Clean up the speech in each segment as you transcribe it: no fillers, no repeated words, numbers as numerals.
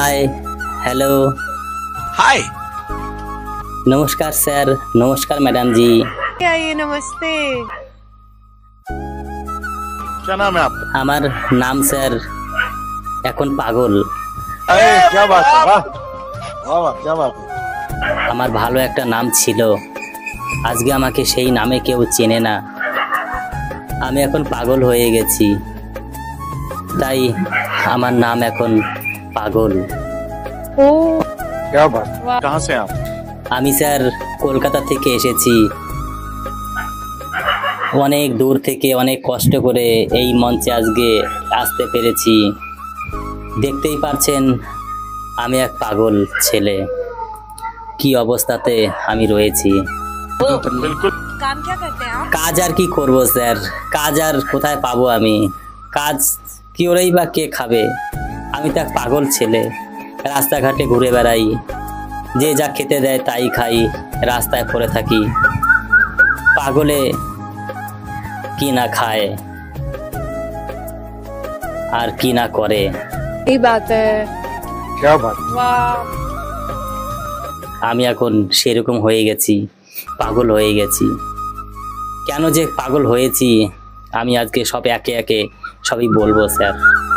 Hi hello hi नमस्कार sir नमस्कार madam जी क्या ये नमस्ते। क्या नाम है आपका? আমার নাম স্যার এখন পাগল। अरे क्या बात है, वाह वाह वाह, क्या बात है। আমার ভালো একটা নাম ছিল, আজকে আমাকে সেই নামে কেউ চেনে না। আমি এখন পাগল হয়ে গেছি, তাই আমার নাম এখন পাগল। ओ क्या बात, वाह। कहाँ से हैं आप? আমি স্যার কলকাতা থেকে এসেছি, অনেক দূর থেকে অনেক কষ্ট করে এই মঞ্চে আজকে আসতে পেরেছি। দেখতেই পারছেন আমি এক পাগল ছেলে, কি অবস্থাতে আমি রয়েছি। बिल्कुल। काम क्या करते हैं आप? কাজ আর কি করব স্যার, কাজ আর কোথায় পাবো আমি? কাজ কি ওরাই বা কে খাবে? আমি তো এক পাগল ছেলে, রাস্তাঘাটে ঘুরে বেড়াই, যে যা খেতে দেয় তাই খাই, রাস্তায় পড়ে থাকি। পাগলে কি না খায় আর কি না করে। सही बात है। क्या बात, वाह। আমি এখন সেরকম হয়ে গেছি, পাগল হয়ে গেছি। কেন যে পাগল হয়েছি আমি আজকে সব একে একে সবই বলবো স্যার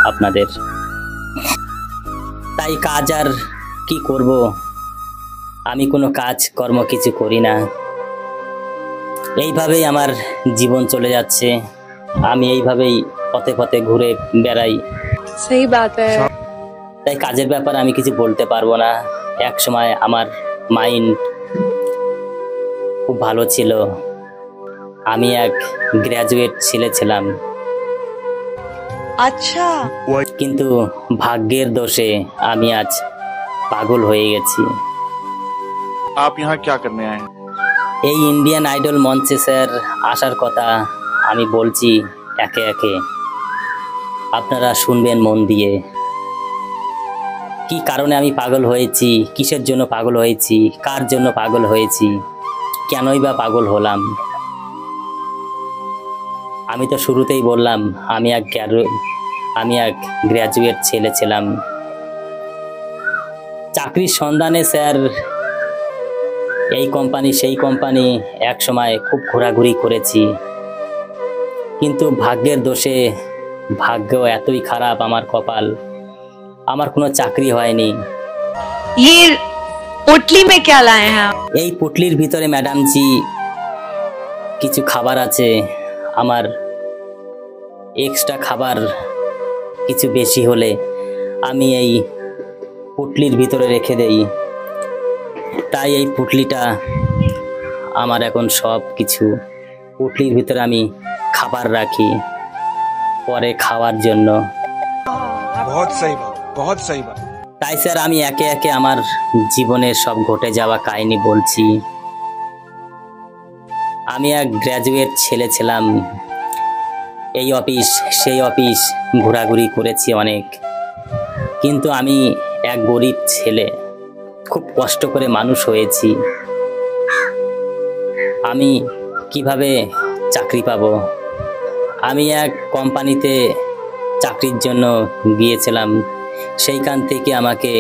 আপনাদের। তাই কাজ আর কি করব, আমি কোনো কাজ কর্ম কিছু করি না, এইভাবেই আমার জীবন চলে যাচ্ছে। আমি এইভাবেই পথে পথে ঘুরে বেড়াই, सही बात है। তাই কাজের ব্যাপারে আমি কিছু বলতে পারবো না। এক সময় আমার মাইন্ড খুব ভালো ছিল, আমি এক গ্র্যাজুয়েট ছেলে ছিলাম, अच्छा কিন্তু ভাগ্যের দোষে আমি আজ পাগল হয়ে গেছি। आप यहाँ क्या करने आए हैं? এই ইন্ডিয়ান আইডল মঞ্চে স্যার আসার কথা আমি বলছি একে একে, আপনারা শুনবেন মন দিয়ে। কি কারণে আমি পাগল হয়েছি, কিসের জন্য পাগল হয়েছি, কার জন্য পাগল হয়েছি, কেনই বা পাগল হলাম। আমি তো শুরুতেই বললাম আমি এক গ্র্যাজুয়েট ছেলে ছিলাম। চাকরির সন্ধানে স্যার এই কোম্পানি সেই কোম্পানি এক সময় খুব ঘোরাঘুরি করেছি, কিন্তু ভাগ্যের দোষে, ভাগ্য এতই খারাপ, আমার কপাল, আমার কোনো চাকরি হয়নি। ये पोटली में क्या लाए हैं आप? এই পুটলির ভিতরে ম্যাডাম জি কিছু খাবার আছে, আমার এক্সট্রা খাবার কিছু বেশি হলে আমি এই পুটলির ভিতরে রেখে দেই। তাই এই পুটলিটা আমার এখন সব কিছু, পুটলির ভিতরে আমি খাবার রাখি পরে খাওয়ার জন্য। बहुत सही बात, बहुत सही बात। তাই স্যার আমি একে একে আমার জীবনের সব ঘটে যাওয়া কাহিনী বলছি। আমি এক গ্র্যাজুয়েট ছেলে ছিলাম, এই অফিস সেই অফিস ঘোরাঘুরি করেছি অনেক, কিন্তু আমি এক গরিব ছেলে, খুব কষ্ট করে মানুষ হয়েছি। আমি কিভাবে চাকরি পাবো? আমি এক কোম্পানিতে চাকরির জন্য গিয়েছিলাম, সেইখান থেকে আমাকে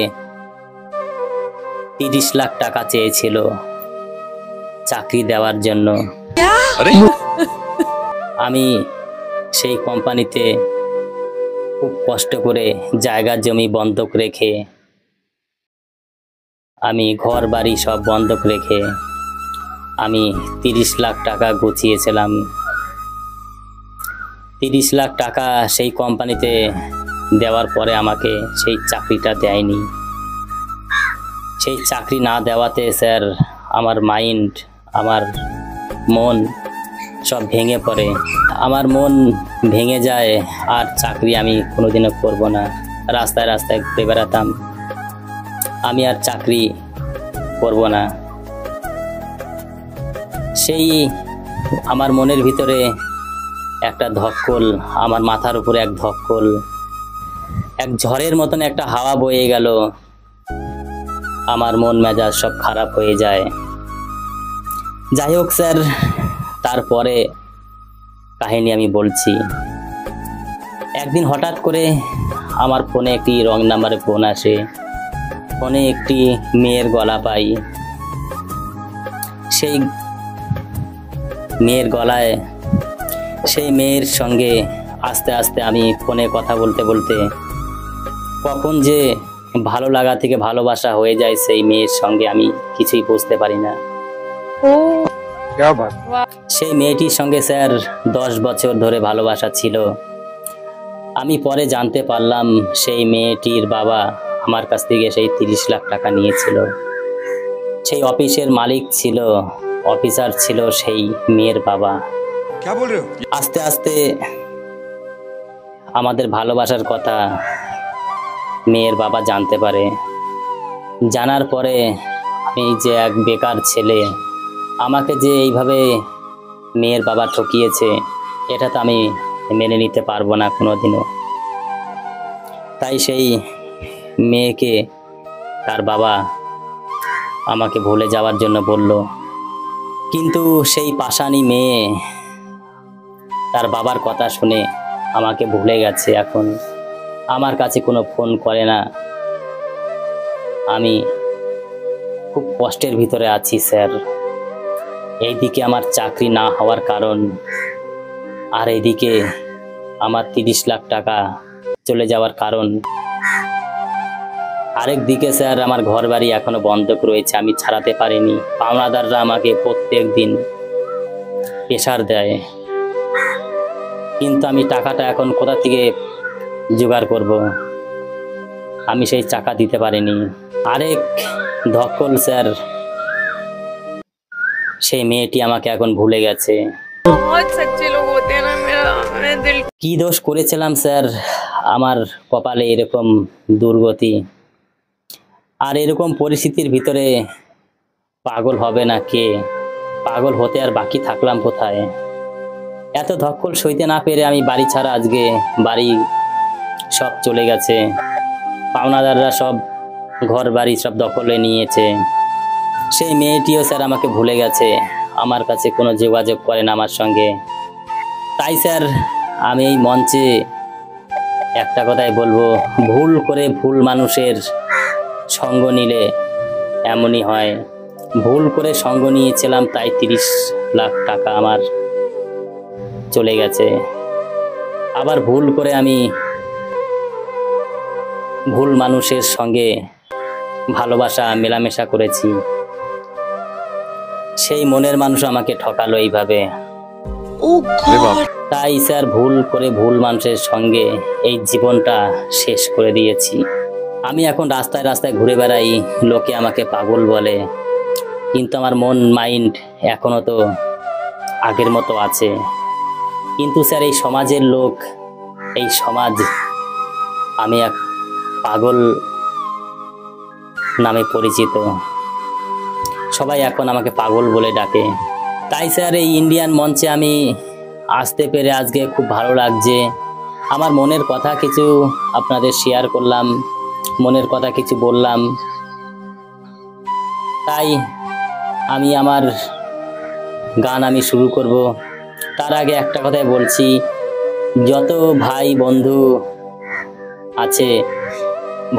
30 লাখ টাকা চেয়েছিল চাকরি দেওয়ার জন্য। अरे আমি সেই কোম্পানিতে খুব কষ্ট করে জায়গা জমি বন্ধক রেখে, আমি ঘর বাড়ি সব বন্ধক রেখে আমি 30 লাখ টাকা গুছিয়েছিলাম। 30 লাখ টাকা সেই কোম্পানিতে দেওয়ার পরে আমাকে সেই চাকরিটা দেয়নি। সেই চাকরি না দেওয়াতে স্যার আমার মাইন্ড, আমার মন সব ভেঙে পড়ে, আমার মন ভেঙে যায়, আর চাকরি আমি কোনোদিনও করব না। রাস্তায় রাস্তায় ঘুরে বেড়াতাম, আমি আর চাকরি করব না। সেই আমার মনের ভিতরে একটা ধক্কল, আমার মাথার উপরে এক ধক্কল, এক ঝড়ের মতন একটা হাওয়া বয়ে গেল, আমার মন মেজাজ সব খারাপ হয়ে যায়। যাই হোক স্যার, তারপরে কাহিনী আমি বলছি। একদিন হঠাৎ করে আমার ফোনে একটি রং নাম্বারে ফোন আসে, ফোনে একটি মেয়ের গলা পাই। সেই মেয়ের গলায় সেই মেয়ের সঙ্গে আস্তে আস্তে আমি ফোনে কথা বলতে বলতে কখন যে ভালো লাগা থেকে ভালোবাসা হয়ে যায় সেই মেয়ের সঙ্গে আমি কিছুই বুঝতে পারি না। क्या बात। সেই মেয়েটির সঙ্গে স্যার 10 বছর ধরে ভালোবাসা ছিল। আমি পরে জানতে পারলাম সেই মেয়েটির বাবা আমার কাছ থেকে সেই 30 লাখ টাকা নিয়েছিল। সেই অফিসের মালিক ছিল, অফিসার ছিল সেই মেয়ের বাবা। क्या बोल रहे हो? আস্তে আস্তে আমাদের ভালোবাসার কথা মেয়ের বাবা জানতে পারে। জানার পরে আমি যে এক বেকার ছেলে, আমাকে যে এইভাবে মেয়ের বাবা ঠকিয়েছে, এটা তো আমি মেনে নিতে পারবো না কোনোদিনও। তাই সেই মেয়েকে তার বাবা আমাকে ভুলে যাওয়ার জন্য বলল। কিন্তু সেই পাষাণী মেয়ে তার বাবার কথা শুনে আমাকে ভুলে গেছে। এখন আমার কাছে কোনো ফোন করে না। আমি খুব কষ্টের ভিতরে আছি স্যার। এইদিকে আমার চাকরি না হওয়ার কারণ, আর এইদিকে আমার 30 লাখ টাকা চলে যাওয়ার কারণ। আরেক দিকে স্যার আমার ঘর বাড়ি এখনো বন্ধক রয়েছে, আমি ছাড়াতে পারিনি। পাওনাদাররা আমাকে প্রত্যেক দিন প্রেশার দেয়, কিন্তু আমি টাকাটা এখন কোথা থেকে জোগাড় করব? আমি সেই টাকা দিতে পারিনি। আরেক ধকল স্যার, সেই মেয়েটি আমাকে এখন ভুলে গেছে। बहुत सच्चे लोग होते हैं ना, मेरा दिल। কি দোষ করেছিলাম স্যার, আমার কপালে এরকম দুর্গতি? আর এরকম পরিস্থিতির ভিতরে পাগল হবে না কে? পাগল হতে আর বাকি থাকলাম কোথায়? এত ধকল সইতে না পেরে আমি বাড়ি ছাড়া, আজকে বাড়ি সব চলে গেছে। পাওনাদাররা সব ঘর বাড়ি সব দখলে নিয়েছে। সেই মেয়েটিও স্যার আমাকে ভুলে গেছে, আমার কাছে কোনো যোগাযোগ করে না আমার সঙ্গে। তাই স্যার আমি এই মঞ্চে একটা কথাই বলবো, ভুল করে ভুল মানুষের সঙ্গ নিলে এমনই হয়। ভুল করে সঙ্গ নিয়েছিলাম, তাই 30 লাখ টাকা আমার চলে গেছে। আবার ভুল করে আমি ভুল মানুষের সঙ্গে ভালোবাসা মেলামেশা করেছি, সেই মনের মানুষ আমাকে ঠকালো এইভাবে। তাই স্যার ভুল করে ভুল মানুষের সঙ্গে এই জীবনটা শেষ করে দিয়েছি। আমি এখন রাস্তায় রাস্তায় ঘুরে বেড়াই, লোকে আমাকে পাগল বলে, কিন্তু আমার মন মাইন্ড এখনো তো আগের মতো আছে। কিন্তু স্যার এই সমাজের লোক, এই সমাজ, আমি এক পাগল নামে পরিচিত। সবাই এখন আমাকে পাগল বলে ডাকে। তাই স্যার এই ইন্ডিয়ান মঞ্চে আমি আসতে পেরে আজকে খুব ভালো লাগছে। আমার মনের কথা কিছু আপনাদের শেয়ার করলাম, মনের কথা কিছু বললাম। তাই আমি আমার গান আমি শুরু করব। তার আগে একটা কথাই বলছি, যত ভাই বন্ধু আছে,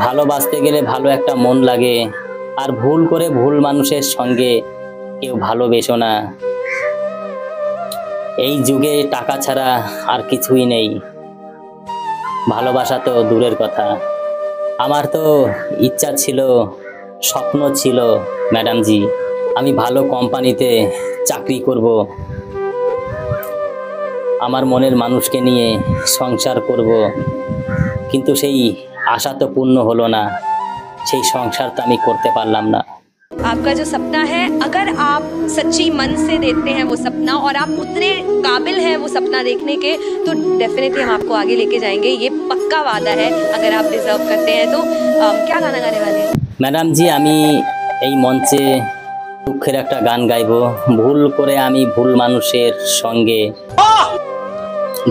ভালোবাসতে গেলে ভালো একটা মন লাগে। আর ভুল করে ভুল মানুষের সঙ্গে কেউ ভালোবেসো না। এই যুগে টাকা ছাড়া আর কিছুই নেই, ভালোবাসা তো দূরের কথা। আমার তো ইচ্ছা ছিল, স্বপ্ন ছিল ম্যাডাম জি, আমি ভালো কোম্পানিতে চাকরি করব, আমার মনের মানুষকে নিয়ে সংসার করব। কিন্তু সেই আশা তো পূর্ণ হলো না, সেই সংসার তো আমি করতে পারলাম না। आपका जो सपना है, अगर आप सच्ची मन से देखते हैं वो सपना और आप उतने काबिल हैं वो सपना देखने के, तो डेफिनेटली हम आपको आगे लेके जाएंगे, ये पक्का वादा है। अगर आप डिजर्व करते हैं तो क्या गाना गाने वाले हैं? ম্যাডাম জি, আমি এই মঞ্চে দুঃখের একটা গান গাইবো। ভুল করে আমি ভুল মানুষের সঙ্গে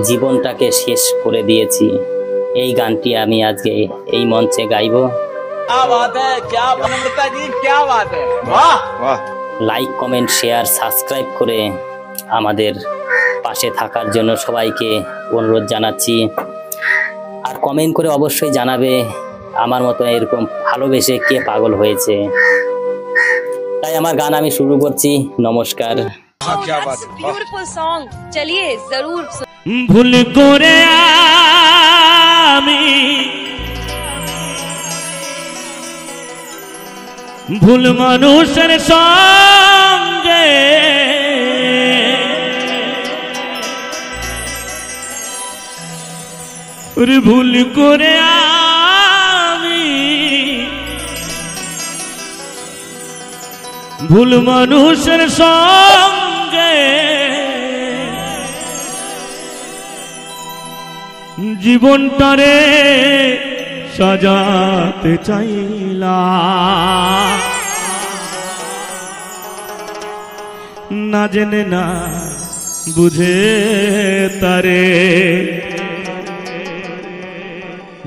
জীবনটাকে শেষ করে দিয়েছি। এই গানটি আমি আজকে এই মঞ্চে গাইবো। क्या बात है, क्या बनमृता जी, क्या बात है, वाह वाह। লাইক, কমেন্ট, শেয়ার, সাবস্ক্রাইব করে আমাদের পাশে থাকার জন্য সবাইকে অনুরোধ জানাচ্ছি। আর কমেন্ট করে অবশ্যই জানাবে আমার মতো এরকম ভালোবেসে কে পাগল হয়েছে। তাই আমার গান আমি শুরু করছি। নমস্কার। क्या बात है, वाह। ब्यूटीफुल सॉन्ग, चलिए जरूर ভুল করে আমি ভুল মানুষের সঙ্গে ভুল করে আমি ভুল মানুষের সঙ্গে জীবনটারে সাজাতে চাইলাম, না জেনে না বুঝে তারে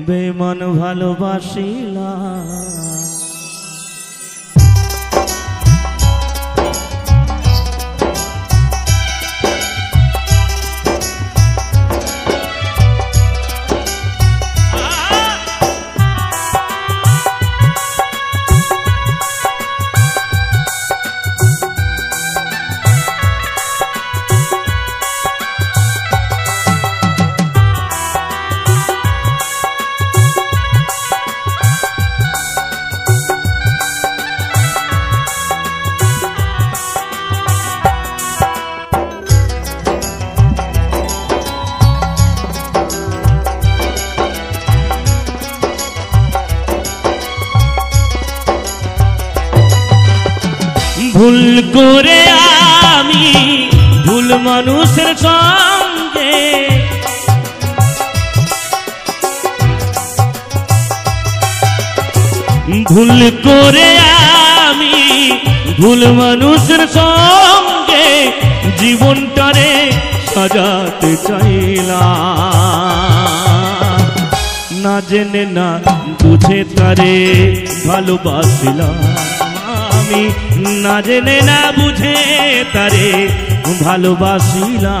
বেঈমান ভালোবাসিলাম। ভুল করে আমি ভুল মানুষের সঙ্গে ভুল করে আমি ভুল মানুষের সঙ্গে জীবনটারে সাজাতে চাইলাম, না জেনে না বুঝে তারে ভালোবাসিলাম আমি, না জেনে না বুঝে তারে ভালোবাসিলাম।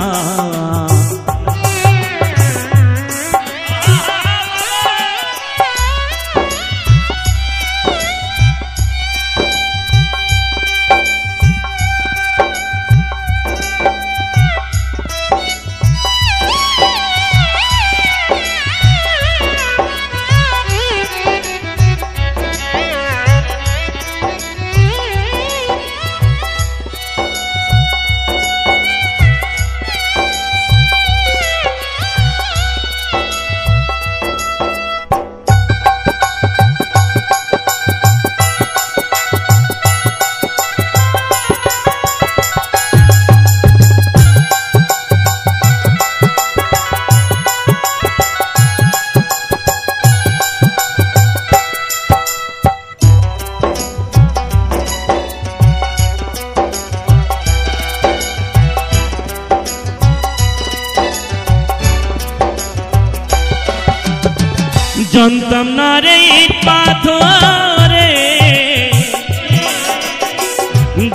জানতাম না রে পাথরে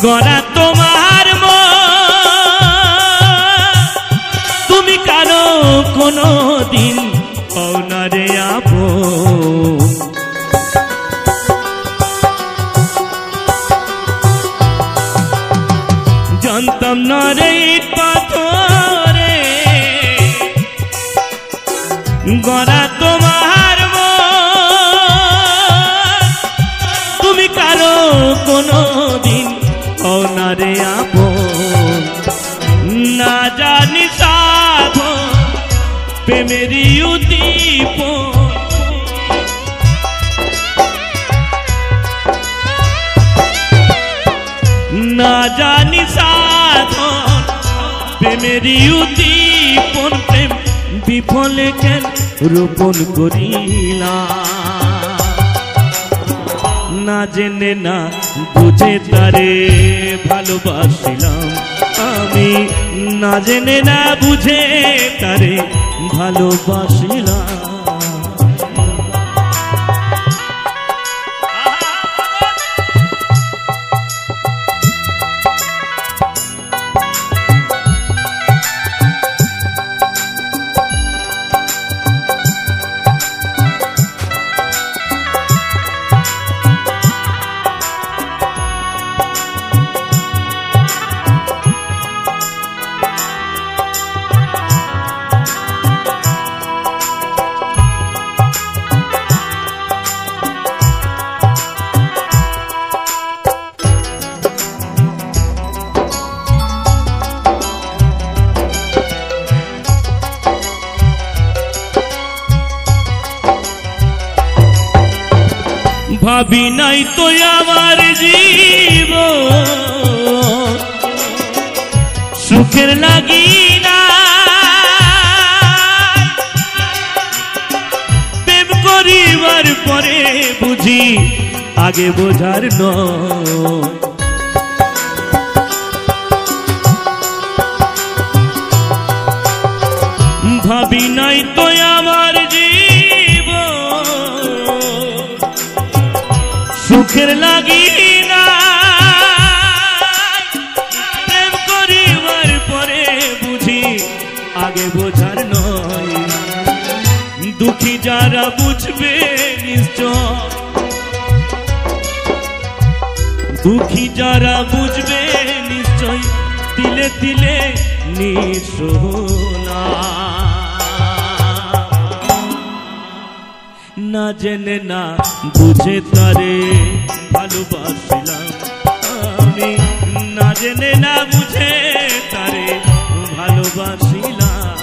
গড়া তোমার তুমি কারো কোনো দিন পাও না রে আপন, জানতাম না রে পাথরে গড়া তোমার তুমি কারো কোনো দিন পাও না রে আপন, না জানি সাধন প্রেমেরই উদ্দীপন, না জানি সাধন প্রেমেরই উদ্দীপন, প্রেম বিফলে কেন রোপণ করিলাম, না জেনে না বুঝে তারে ভালোবাসিলাম আমি, না জেনে না বুঝে তারে ভালোবাসিলাম। ভাবি নাই তো আমার জীব সুখের লাগি না প্রেম করিবার পরে বুঝি আগে বোঝার নয় ভাবি নাই তো আমার জীব সুখের লাগি না প্রেম করিবার পরে বুঝি আগে বোঝার নয় দুঃখী যারা বুঝবে নিশ্চয় দুঃখী যারা বুঝবে নিশ্চয় তিলে তিলে নিঃসোনা না জেনে না বুঝে তারে ভালোবাসিলাম আমি না জেনে না বুঝে তারে ভালোবাসিলাম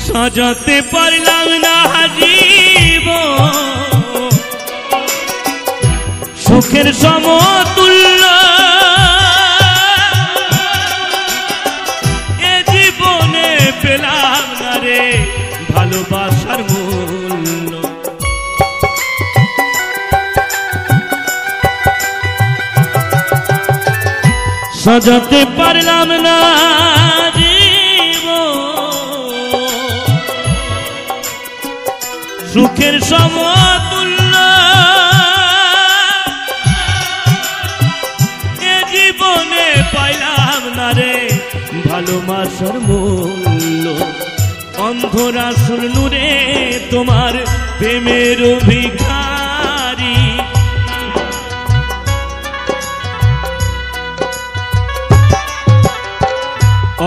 সাজাতে পারলাম না জীব সুখের সমতুল্য এ জীবনে পেলাম না রে ভালোবাসার মূল্য সাজাতে পারলাম না সুখের সমতুল্য এ জীবনে পাইলাম না রে ভালোবাসার মূল্য অন্ধরা নূরে তোমার প্রেমের ভিখারি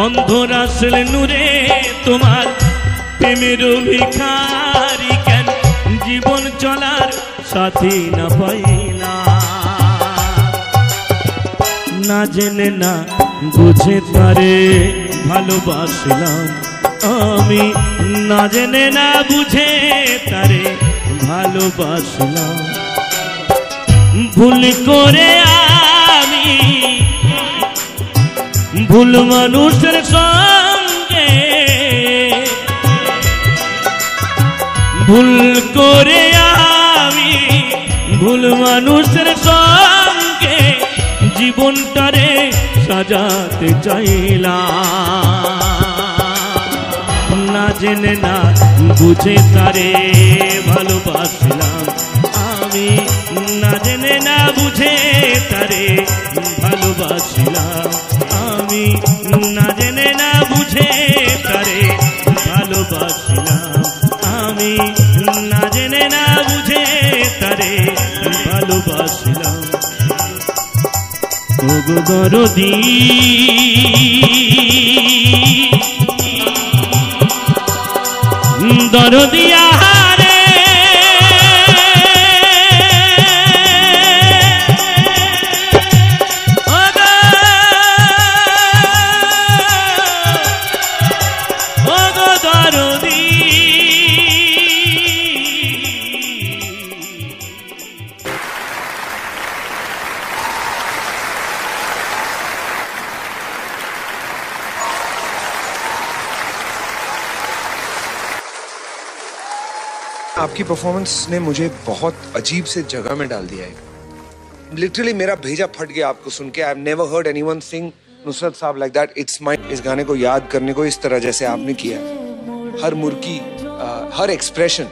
অন্ধরা নূরে তোমার প্রেমের ভিখারি কেন জীবন চলার সাথী না পাইলা না জেনে না বুঝে তারে ভালোবাসলাম আমি না জেনে না বুঝে তারে ভালোবাসলাম ভুল করে আমি ভুল মানুষের সঙ্গে ভুল করে আমি ভুল মানুষের সঙ্গে জীবনটারে সাজাতে চাইলাম না জেনে না বুঝে তারে ভালোবাসলাম আমি না জেনে না বুঝে তারে ভালোবাসলাম আমি না জেনে না বুঝে তারে ভালোবাসলাম আমি না জেনে না বুঝে তারে ভালোবাসলাম ওগো দরদি দরদিয়া রে ওগো দরদি आपकी परफॉर्मेंस ने मुझे बहुत अजीब से जगह में डाल दिया है। लिटरली मेरा भेजा फट गया आपको सुन के। I have never heard anyone sing Nusrat Sahab like that. It's my, इस गाने को याद करने को इस तरह जैसे आपने किया, हर मुर्की, हर एक्सप्रेशन,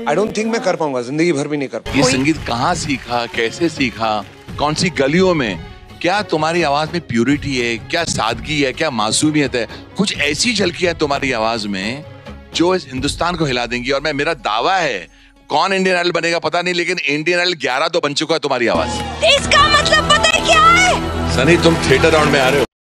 आई डोंट थिंक मैं कर पाऊंगा, जिंदगी भर भी नहीं कर पाऊंगा। ये संगीत कहाँ सीखा, कैसे सीखा, कौन सी गलियों में? क्या तुम्हारी आवाज में प्यूरिटी है, क्या सादगी है, क्या मासूमियत है? कुछ ऐसी झलकियां तुम्हारी आवाज में जो इस हिंदुस्तान को हिला देंगी। और मैं, मेरा दावा है, कौन इंडियन आइडल बनेगा पता नहीं, लेकिन इंडियन आइडल 11 तो बन चुका है तुम्हारी आवाज। इसका मतलब पता है क्या है? सनी, तुम थिएटर राउंड में आ रहे हो।